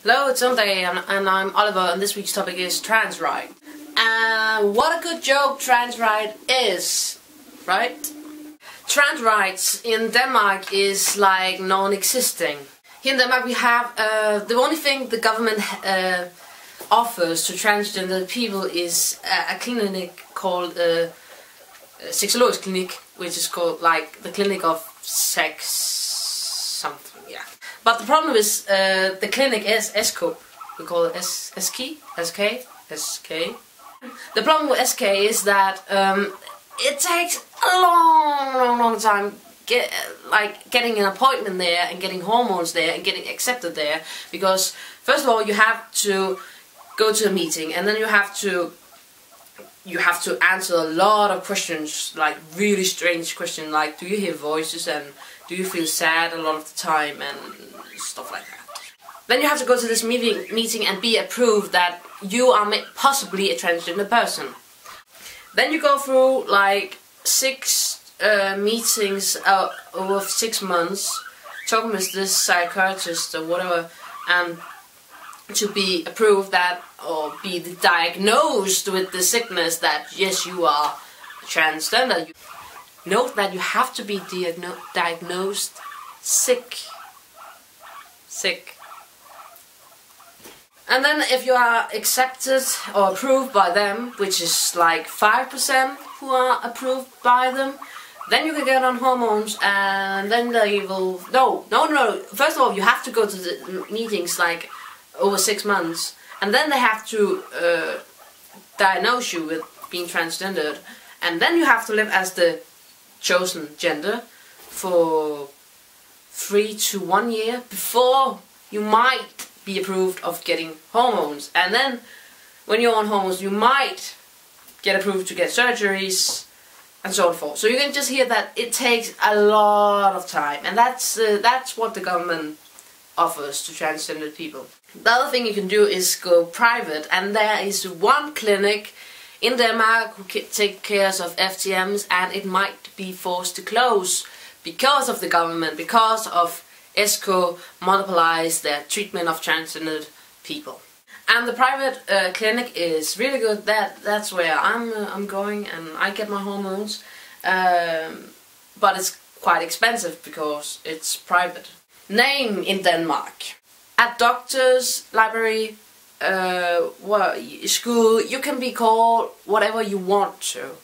Hello, it's Sunday and I'm Oliver, and this week's topic is trans right. What a good joke trans right is, right? Trans rights in Denmark is like non-existing. Here in Denmark we have, the only thing the government offers to transgender people is a clinic called Sexologisk Clinic, which is called like the clinic of sex something, yeah. But the problem is the clinic is SK. We call it SK. The problem with SK is that it takes a long time getting an appointment there and getting hormones there and getting accepted there, because first of all you have to go to a meeting, and then you have to answer a lot of questions, like really strange questions, like do you hear voices and do you feel sad a lot of the time and stuff like that. Then you have to go to this meeting and be approved that you are possibly a transgender person. Then you go through like 6 meetings over 6 months, talking with this psychiatrist or whatever, and to be approved that, or be diagnosed with the sickness that yes, you are transgender. Note that you have to be diagnosed sick. And then if you are accepted or approved by them, which is like 5% who are approved by them, then you can get on hormones, and then they will... No. First of all, you have to go to the meetings like over 6 months, and then they have to diagnose you with being transgendered, and then you have to live as the chosen gender for 3 to 1 year before you might be approved of getting hormones. And then when you're on hormones you might get approved to get surgeries and so forth. So you can just hear that it takes a lot of time, and that's what the government offers to transgender people. The other thing you can do is go private, and there is one clinic in Denmark who take care of FGMs, and it might be forced to close because of the government, because of ESCO monopolize their treatment of transgender people. And the private clinic is really good. That's where I'm going, and I get my hormones, but it's quite expensive because it's private. Name in Denmark. At doctor's, library, school, you can be called whatever you want to.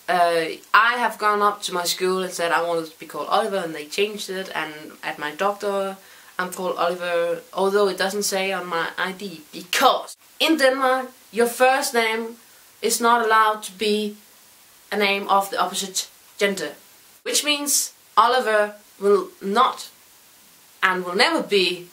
I have gone up to my school and said I wanted to be called Oliver, and they changed it, and at my doctor I'm called Oliver, although it doesn't say on my ID, because in Denmark your first name is not allowed to be a name of the opposite gender, which means Oliver will not and will never be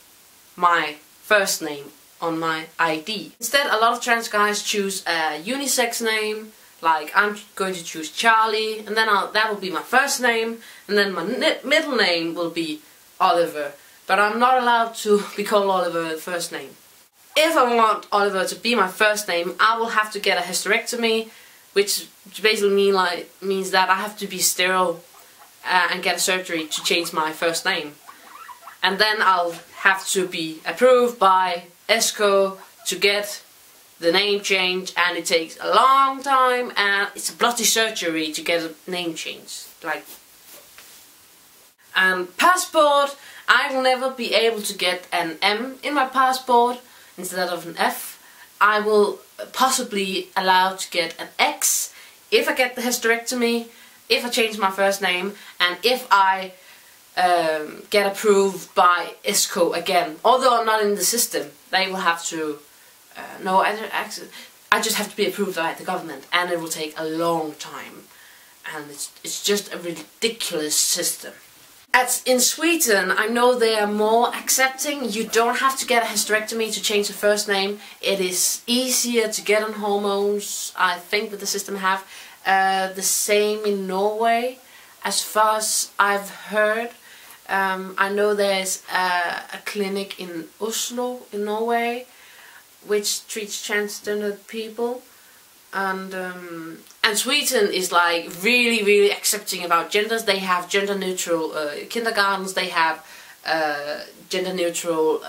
my first name on my ID. Instead, a lot of trans guys choose a unisex name, like I'm going to choose Charlie, and then that will be my first name, and then my middle name will be Oliver. But I'm not allowed to be called Oliver first name. If I want Oliver to be my first name, I will have to get a hysterectomy, which basically means that I have to be sterile and get a surgery to change my first name. And then I'll have to be approved by ESCO to get the name change, and it takes a long time, and it's a bloody surgery to get a name change. Passport, I will never be able to get an M in my passport instead of an F. I will possibly allow to get an X if I get the hysterectomy, if I change my first name, and if I get approved by ESCO again. Although I'm not in the system, they will have to... I just have to be approved by the government, and it will take a long time, and it's just a ridiculous system. In Sweden, I know they are more accepting. You don't have to get a hysterectomy to change the first name. It is easier to get on hormones, I think, with the system have. The same in Norway, as far as I've heard. I know there's a clinic in Oslo, in Norway, which treats transgender people, and Sweden is like really accepting about genders. They have gender neutral kindergartens, they have gender neutral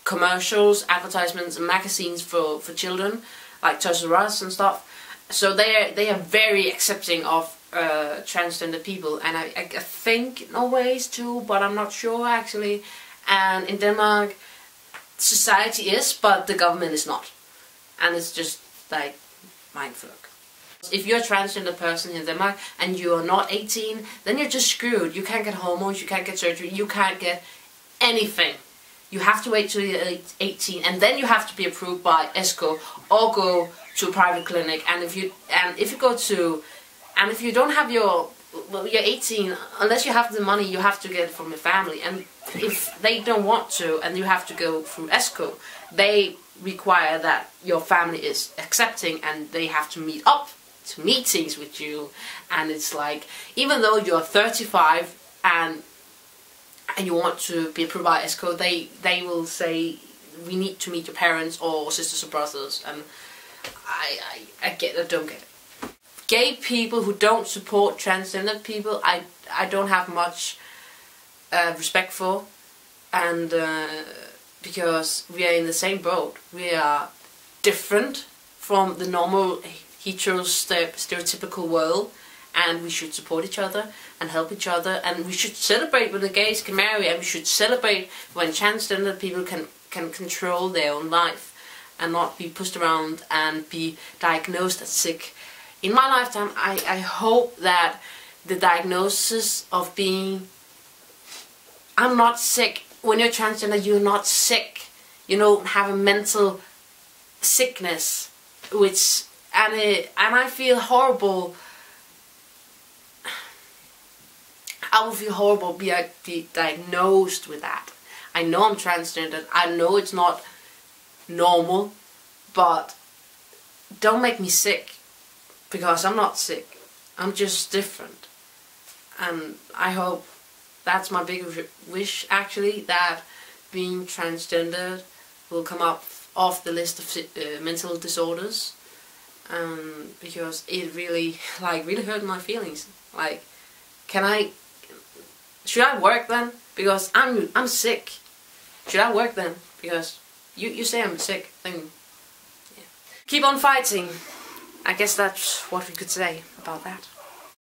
commercials, advertisements and magazines for children, like Toys R Us and stuff. So they are very accepting of transgender people, and I think Norway is too, but I'm not sure actually. And in Denmark, society is, but the government is not, and it's just like mindfuck. If you're a transgender person in Denmark and you are not 18, then you're just screwed. You can't get hormones, you can't get surgery, you can't get anything. You have to wait till you're 18, and then you have to be approved by ESCO or go to a private clinic. And if you don't have you're 18, unless you have the money, you have to get it from your family. And if they don't want to, and you have to go through ESCO, they require that your family is accepting, and they have to meet up to meetings with you. And it's like, even though you're 35 and you want to be approved by ESCO, they will say, we need to meet your parents or sisters or brothers. And I don't get it. Gay people who don't support transgender people, I don't have much respect for, and because we are in the same boat. We are different from the normal stereotypical world, and we should support each other and help each other, and we should celebrate when the gays can marry, and we should celebrate when transgender people can control their own life and not be pushed around and be diagnosed as sick. In my lifetime, I hope that the diagnosis of being, I'm not sick. When you're transgender, you're not sick. You don't have a mental sickness, and I feel horrible. I would feel horrible be diagnosed with that. I know I'm transgender. I know it's not normal, but don't make me sick, because I'm not sick. I'm just different. And I hope, that's my big wish actually, that being transgender will come up off the list of mental disorders, because it really hurt my feelings. Like, should I work then? Because I'm sick. Should I work then? Because you say I'm sick, then yeah. Keep on fighting. I guess that's what we could say about that.